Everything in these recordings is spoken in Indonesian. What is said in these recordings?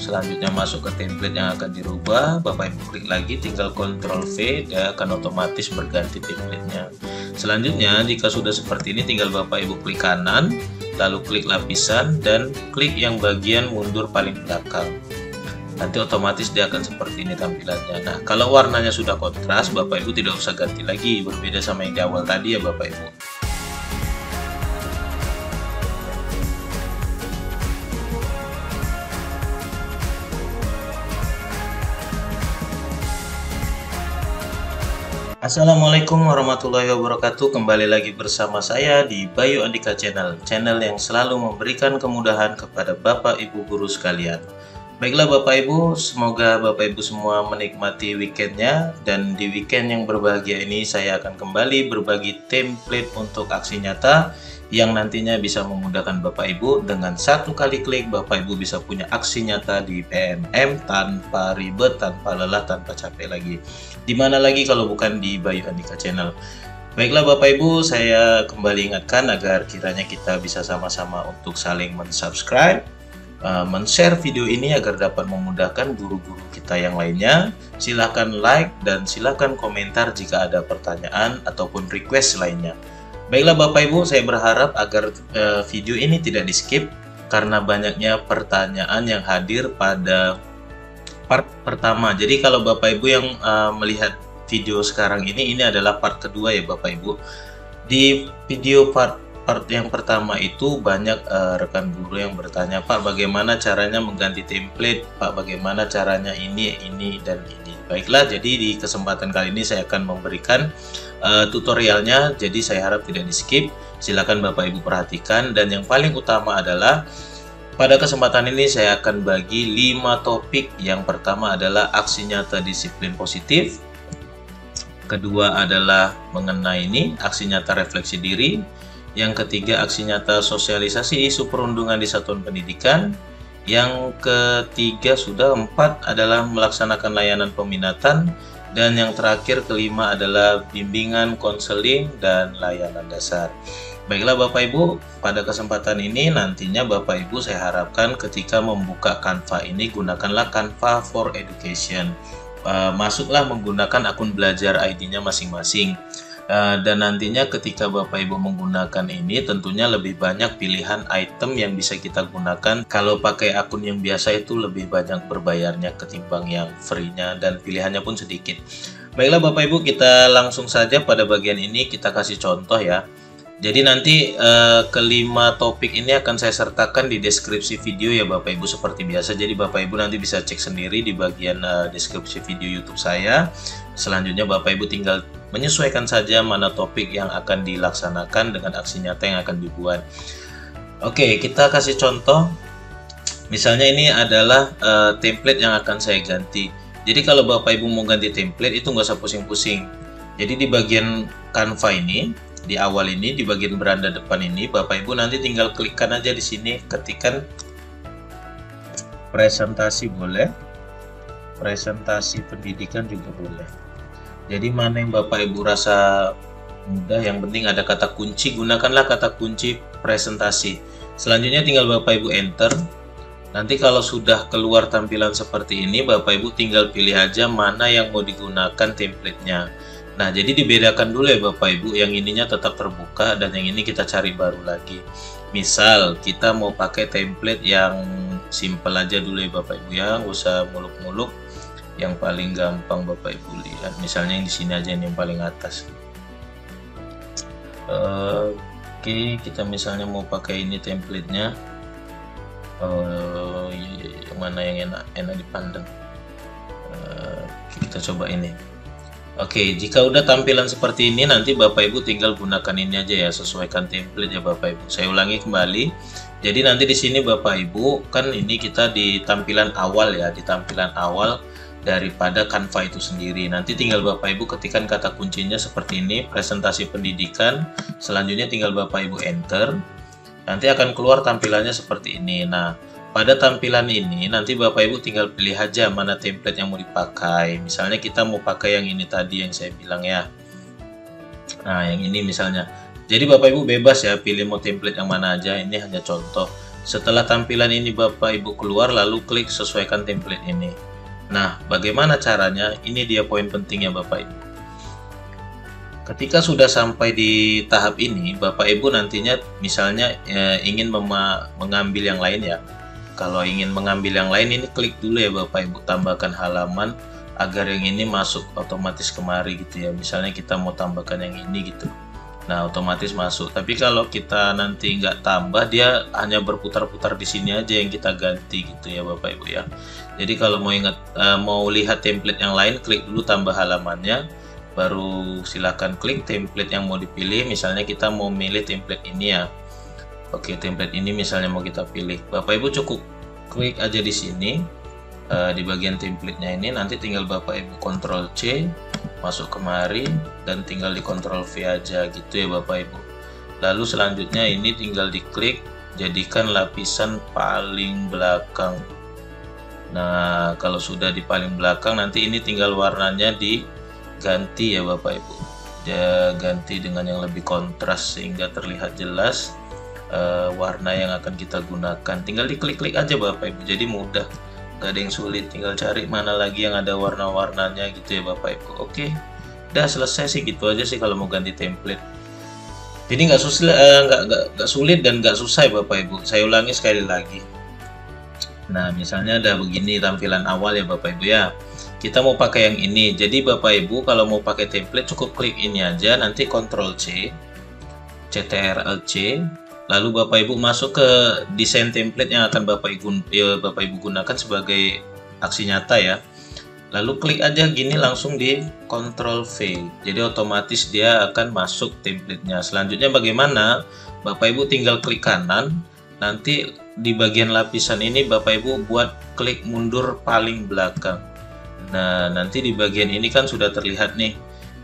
selanjutnya masuk ke template yang akan dirubah. Bapak Ibu klik lagi, tinggal Ctrl V, dia akan otomatis berganti templatenya. Selanjutnya jika sudah seperti ini, tinggal Bapak Ibu klik kanan, lalu klik lapisan dan klik yang bagian mundur paling belakang. Nanti otomatis dia akan seperti ini tampilannya. Nah, kalau warnanya sudah kontras, Bapak Ibu tidak usah ganti lagi, berbeda sama yang di awal tadi ya Bapak Ibu. Assalamualaikum warahmatullahi wabarakatuh. Kembali lagi bersama saya di Bayu Andika Channel, channel yang selalu memberikan kemudahan kepada Bapak Ibu guru sekalian. Baiklah Bapak Ibu, semoga Bapak Ibu semua menikmati weekendnya. Dan di weekend yang berbahagia ini saya akan kembali berbagi template untuk aksi nyata yang nantinya bisa memudahkan Bapak Ibu. Dengan satu kali klik Bapak Ibu bisa punya aksi nyata di PMM tanpa ribet, tanpa lelah, tanpa capek lagi. Dimana lagi kalau bukan di Bayu Andika Channel. Baiklah Bapak Ibu, saya kembali ingatkan agar kiranya kita bisa sama-sama untuk saling mensubscribe, men-share video ini agar dapat memudahkan guru-guru kita yang lainnya. Silahkan like dan silahkan komentar jika ada pertanyaan ataupun request lainnya. Baiklah Bapak Ibu, saya berharap agar video ini tidak di skip karena banyaknya pertanyaan yang hadir pada part pertama. Jadi kalau Bapak Ibu yang melihat video sekarang ini adalah part kedua ya Bapak Ibu. Di video part yang pertama itu banyak rekan guru yang bertanya, Pak bagaimana caranya mengganti template, Pak bagaimana caranya ini dan ini. Baiklah, jadi di kesempatan kali ini saya akan memberikan tutorialnya, jadi saya harap tidak di skip. Silakan Bapak Ibu perhatikan, dan yang paling utama adalah pada kesempatan ini saya akan bagi 5 topik. Yang pertama adalah aksi nyata disiplin positif, kedua adalah mengenai ini aksi nyata refleksi diri, yang ketiga aksi nyata sosialisasi isu perundungan di satuan pendidikan, yang ketiga sudah 4 adalah melaksanakan layanan peminatan, dan yang terakhir kelima adalah bimbingan konseling dan layanan dasar. Baiklah Bapak Ibu, pada kesempatan ini nantinya Bapak Ibu saya harapkan ketika membuka Canva ini gunakanlah Canva for Education. Masuklah menggunakan akun belajar ID-nya masing-masing. Dan nantinya ketika Bapak Ibu menggunakan ini tentunya lebih banyak pilihan item yang bisa kita gunakan. Kalau pakai akun yang biasa itu lebih banyak berbayarnya ketimbang yang free-nya, dan pilihannya pun sedikit. Baiklah Bapak Ibu, kita langsung saja pada bagian ini kita kasih contoh ya. Jadi nanti kelima topik ini akan saya sertakan di deskripsi video ya Bapak Ibu seperti biasa. Jadi Bapak Ibu nanti bisa cek sendiri di bagian deskripsi video YouTube saya. Selanjutnya Bapak Ibu tinggal menyesuaikan saja mana topik yang akan dilaksanakan dengan aksi nyata yang akan dibuat. Oke, kita kasih contoh. Misalnya ini adalah template yang akan saya ganti. Jadi kalau Bapak Ibu mau ganti template itu nggak usah pusing-pusing. Jadi di bagian Canva ini, di awal ini, di bagian beranda depan ini, Bapak Ibu nanti tinggal klikkan aja di sini, ketikkan presentasi boleh, presentasi pendidikan juga boleh. Jadi mana yang Bapak Ibu rasa mudah, yang penting ada kata kunci, gunakanlah kata kunci presentasi. Selanjutnya tinggal Bapak Ibu enter. Nanti kalau sudah keluar tampilan seperti ini, Bapak Ibu tinggal pilih aja mana yang mau digunakan template-nya. Nah, jadi dibedakan dulu ya Bapak Ibu, yang ininya tetap terbuka dan yang ini kita cari baru lagi. Misal kita mau pakai template yang simple aja dulu ya Bapak Ibu ya, nggak usah muluk-muluk. Yang paling gampang Bapak Ibu lihat, misalnya yang di sini aja, yang paling atas. Oke, kita misalnya mau pakai ini template-nya. Yang mana yang enak dipandang. Kita coba ini. Oke, jika udah tampilan seperti ini, nanti Bapak Ibu tinggal gunakan ini aja ya, sesuaikan template ya Bapak Ibu. Saya ulangi kembali. Jadi nanti di sini Bapak Ibu, kan ini kita di tampilan awal ya, di tampilan awal daripada Canva itu sendiri. Nanti tinggal Bapak Ibu ketikkan kata kuncinya seperti ini, presentasi pendidikan. Selanjutnya tinggal Bapak Ibu enter. Nanti akan keluar tampilannya seperti ini. Nah, pada tampilan ini nanti Bapak Ibu tinggal pilih aja mana template yang mau dipakai. Misalnya kita mau pakai yang ini tadi yang saya bilang ya. Nah, yang ini misalnya. Jadi Bapak Ibu bebas ya pilih mau template yang mana aja. Ini hanya contoh. Setelah tampilan ini Bapak Ibu keluar, lalu klik sesuaikan template ini. Nah, bagaimana caranya? Ini dia poin pentingnya Bapak Ibu. Ketika sudah sampai di tahap ini, Bapak Ibu nantinya misalnya ingin mengambil yang lain ya. Kalau ingin mengambil yang lain, ini klik dulu ya Bapak Ibu, tambahkan halaman agar yang ini masuk otomatis kemari gitu ya. Misalnya kita mau tambahkan yang ini gitu. Nah, otomatis masuk. Tapi kalau kita nanti nggak tambah, dia hanya berputar-putar di sini aja yang kita ganti gitu ya Bapak Ibu ya. Jadi kalau mau lihat template yang lain, klik dulu tambah halamannya, baru silakan klik template yang mau dipilih. Misalnya kita mau milih template ini ya. Oke, template ini misalnya mau kita pilih. Bapak Ibu cukup klik aja di sini, di bagian template-nya ini. Nanti tinggal Bapak Ibu Ctrl C, masuk kemari, dan tinggal di Ctrl V aja gitu ya Bapak Ibu. Lalu selanjutnya ini tinggal diklik, jadikan lapisan paling belakang. Nah, kalau sudah di paling belakang, nanti ini tinggal warnanya diganti ya Bapak Ibu. Dia ganti dengan yang lebih kontras sehingga terlihat jelas warna yang akan kita gunakan. Tinggal diklik-klik aja Bapak Ibu, jadi mudah, gak ada yang sulit. Tinggal cari mana lagi yang ada warna-warnanya gitu ya Bapak Ibu. Oke, udah selesai sih, gitu aja sih kalau mau ganti template. Jadi nggak sulit dan nggak susah ya Bapak Ibu. Saya ulangi sekali lagi. Nah, misalnya ada begini tampilan awal ya Bapak Ibu ya. Kita mau pakai yang ini. Jadi Bapak Ibu kalau mau pakai template cukup klik ini aja, nanti Ctrl C, Ctrl C, lalu Bapak Ibu masuk ke desain template yang akan Bapak Ibu gunakan sebagai aksi nyata ya. Lalu klik aja gini langsung di Ctrl V. Jadi otomatis dia akan masuk template-nya. Selanjutnya bagaimana? Bapak Ibu tinggal klik kanan. Nanti di bagian lapisan ini Bapak Ibu buat klik mundur paling belakang. Nah, nanti di bagian ini kan sudah terlihat nih.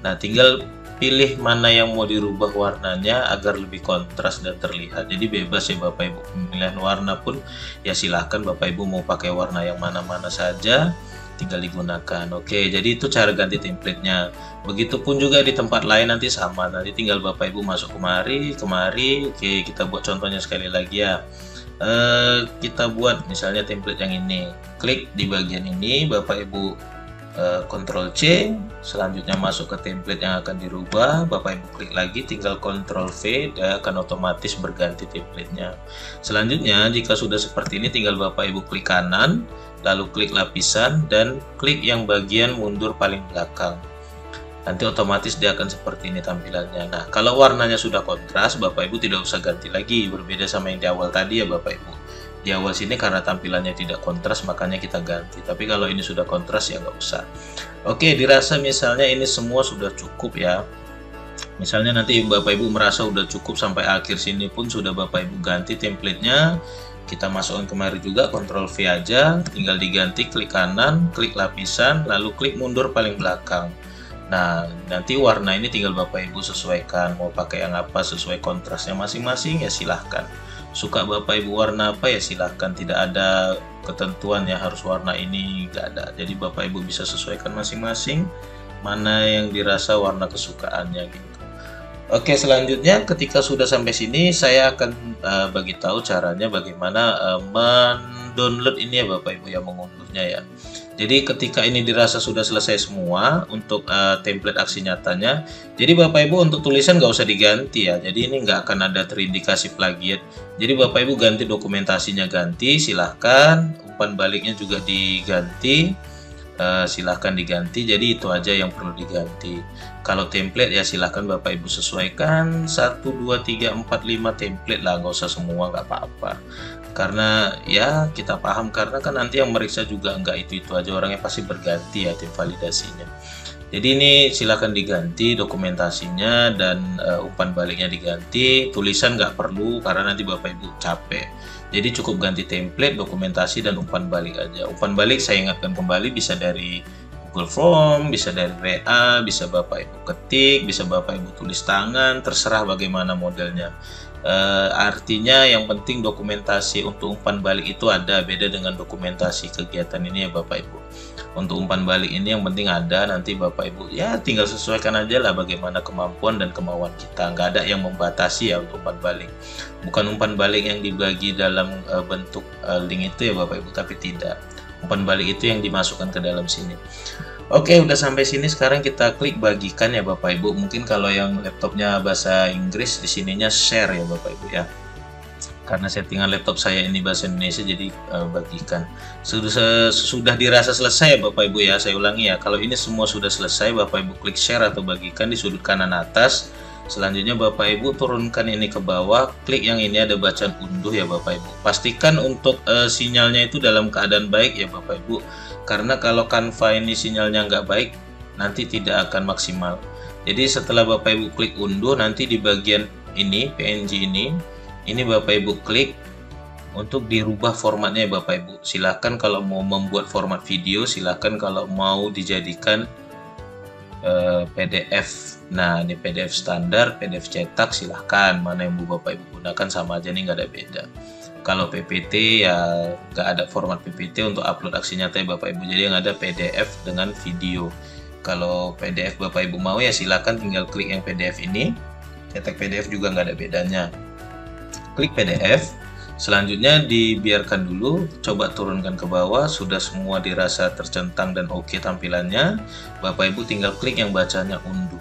Nah, tinggal pilih mana yang mau dirubah warnanya agar lebih kontras dan terlihat. Jadi bebas ya Bapak Ibu, pemilihan warna pun ya silahkan Bapak Ibu mau pakai warna yang mana-mana saja, tinggal digunakan. Oke, jadi itu cara ganti template-nya. Begitupun juga di tempat lain nanti sama, nanti tinggal Bapak Ibu masuk kemari. Oke, kita buat contohnya sekali lagi ya. Kita buat misalnya template yang ini, klik di bagian ini, Bapak Ibu Ctrl C, selanjutnya masuk ke template yang akan dirubah, Bapak Ibu klik lagi, tinggal Ctrl V, dia akan otomatis berganti template-nya. Selanjutnya jika sudah seperti ini, tinggal Bapak Ibu klik kanan, lalu klik lapisan dan klik yang bagian mundur paling belakang. Nanti otomatis dia akan seperti ini tampilannya. Nah, kalau warnanya sudah kontras, Bapak Ibu tidak usah ganti lagi, berbeda sama yang di awal tadi ya Bapak Ibu. Di awal sini karena tampilannya tidak kontras makanya kita ganti, tapi kalau ini sudah kontras ya nggak usah. Oke, dirasa misalnya ini semua sudah cukup ya. Misalnya nanti Bapak Ibu merasa sudah cukup sampai akhir sini pun sudah Bapak Ibu ganti template-nya. Kita masukkan kemari juga, Ctrl V aja, tinggal diganti, klik kanan, klik lapisan, lalu klik mundur paling belakang. Nah, nanti warna ini tinggal Bapak Ibu sesuaikan, mau pakai yang apa sesuai kontrasnya masing-masing ya silahkan. Suka Bapak Ibu warna apa ya silahkan, tidak ada ketentuan ya harus warna ini, nggak ada. Jadi Bapak Ibu bisa sesuaikan masing-masing mana yang dirasa warna kesukaannya gitu. Oke, selanjutnya ketika sudah sampai sini saya akan bagi tahu caranya bagaimana mendownload ini ya Bapak Ibu ya, mengunduhnya ya. Jadi ketika ini dirasa sudah selesai semua untuk template aksi nyatanya, jadi Bapak Ibu untuk tulisan nggak usah diganti ya, jadi ini nggak akan ada terindikasi plagiat. Jadi Bapak Ibu ganti dokumentasinya, ganti silahkan, umpan baliknya juga diganti, silahkan diganti. Jadi itu aja yang perlu diganti. Kalau template ya silahkan Bapak Ibu sesuaikan 1, 2, 3, 4, 5 template lah, nggak usah semua, nggak apa-apa. Karena ya kita paham, karena kan nanti yang meriksa juga nggak itu aja, orangnya pasti berganti ya tim validasinya. Jadi ini silahkan diganti dokumentasinya dan umpan baliknya diganti, tulisan nggak perlu karena nanti Bapak Ibu capek. Jadi cukup ganti template, dokumentasi, dan umpan balik aja. Umpan balik saya ingatkan kembali bisa dari Google Form, bisa dari WA, bisa Bapak Ibu ketik, bisa Bapak Ibu tulis tangan, terserah bagaimana modelnya. Artinya yang penting dokumentasi untuk umpan balik itu ada, beda dengan dokumentasi kegiatan ini ya Bapak Ibu. Untuk umpan balik ini yang penting ada, nanti Bapak Ibu ya tinggal sesuaikan aja lah bagaimana kemampuan dan kemauan kita. Nggak ada yang membatasi ya untuk umpan balik. Bukan umpan balik yang dibagi dalam bentuk link itu ya Bapak Ibu, tapi tidak. Umpan balik itu yang dimasukkan ke dalam sini. Oke, udah sampai sini, sekarang kita klik bagikan ya Bapak Ibu. Mungkin kalau yang laptopnya bahasa Inggris, di sininya share ya Bapak Ibu ya. Karena settingan laptop saya ini bahasa Indonesia, jadi bagikan. Sudah dirasa selesai ya Bapak Ibu ya. Saya ulangi ya, kalau ini semua sudah selesai, Bapak Ibu klik share atau bagikan di sudut kanan atas. Selanjutnya Bapak Ibu turunkan ini ke bawah, klik yang ini ada bacaan unduh ya Bapak Ibu. Pastikan untuk sinyalnya itu dalam keadaan baik ya Bapak Ibu. Karena kalau Canva ini sinyalnya nggak baik, nanti tidak akan maksimal. Jadi setelah Bapak Ibu klik unduh, nanti di bagian ini, PNG ini Bapak Ibu klik untuk dirubah formatnya ya Bapak Ibu. Silahkan kalau mau membuat format video, silahkan kalau mau dijadikan PDF. Nah, ini PDF standar, PDF cetak, silahkan. Mana yang Bapak Ibu gunakan sama aja nih, nggak ada beda. Kalau PPT ya nggak ada format PPT untuk upload aksi nyata ya Bapak Ibu, jadi yang ada PDF dengan video. Kalau PDF Bapak Ibu mau ya silakan tinggal klik yang PDF ini, cetak PDF juga nggak ada bedanya. Klik PDF, selanjutnya dibiarkan dulu, coba turunkan ke bawah, sudah semua dirasa tercentang dan oke tampilannya, Bapak Ibu tinggal klik yang bacanya unduh.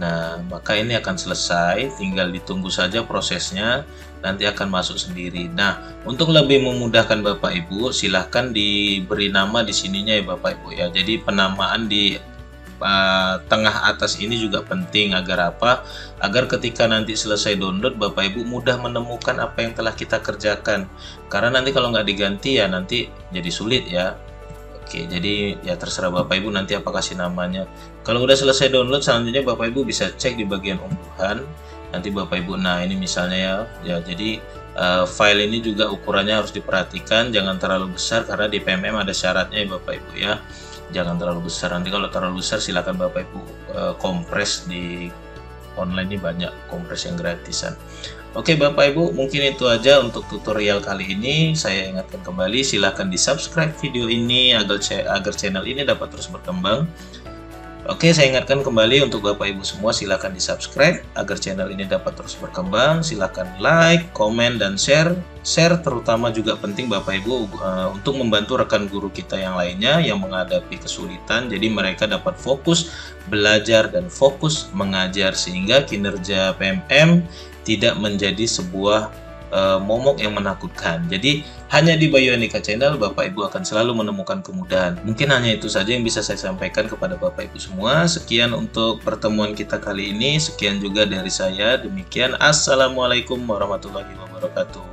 Nah, maka ini akan selesai, tinggal ditunggu saja prosesnya, nanti akan masuk sendiri. Nah, untuk lebih memudahkan Bapak Ibu, silahkan diberi nama di sininya ya Bapak Ibu ya. Jadi penamaan di tengah atas ini juga penting, agar apa? Agar ketika nanti selesai download, Bapak Ibu mudah menemukan apa yang telah kita kerjakan. Karena nanti kalau nggak diganti ya nanti jadi sulit ya. Oke, jadi ya terserah Bapak Ibu nanti apa kasih namanya. Kalau udah selesai download, selanjutnya Bapak Ibu bisa cek di bagian unduhan. Nanti Bapak Ibu, nah ini misalnya ya jadi file ini juga ukurannya harus diperhatikan, jangan terlalu besar karena di PMM ada syaratnya ya Bapak Ibu ya. Jangan terlalu besar, nanti kalau terlalu besar silakan Bapak Ibu kompres, di online ini banyak kompres yang gratisan. Oke Bapak Ibu, mungkin itu aja untuk tutorial kali ini. Saya ingatkan kembali, silahkan di subscribe video ini agar channel ini dapat terus berkembang. Oke, saya ingatkan kembali untuk Bapak Ibu semua, silahkan di subscribe agar channel ini dapat terus berkembang. Silahkan like, komen, dan share. Share terutama juga penting Bapak Ibu untuk membantu rekan guru kita yang lainnya yang menghadapi kesulitan. Jadi mereka dapat fokus belajar dan fokus mengajar sehingga kinerja PMM tidak menjadi sebuah momok yang menakutkan. Jadi hanya di Bayu Andika Channel Bapak Ibu akan selalu menemukan kemudahan. Mungkin hanya itu saja yang bisa saya sampaikan kepada Bapak Ibu semua. Sekian untuk pertemuan kita kali ini. Sekian juga dari saya. Demikian, assalamualaikum warahmatullahi wabarakatuh.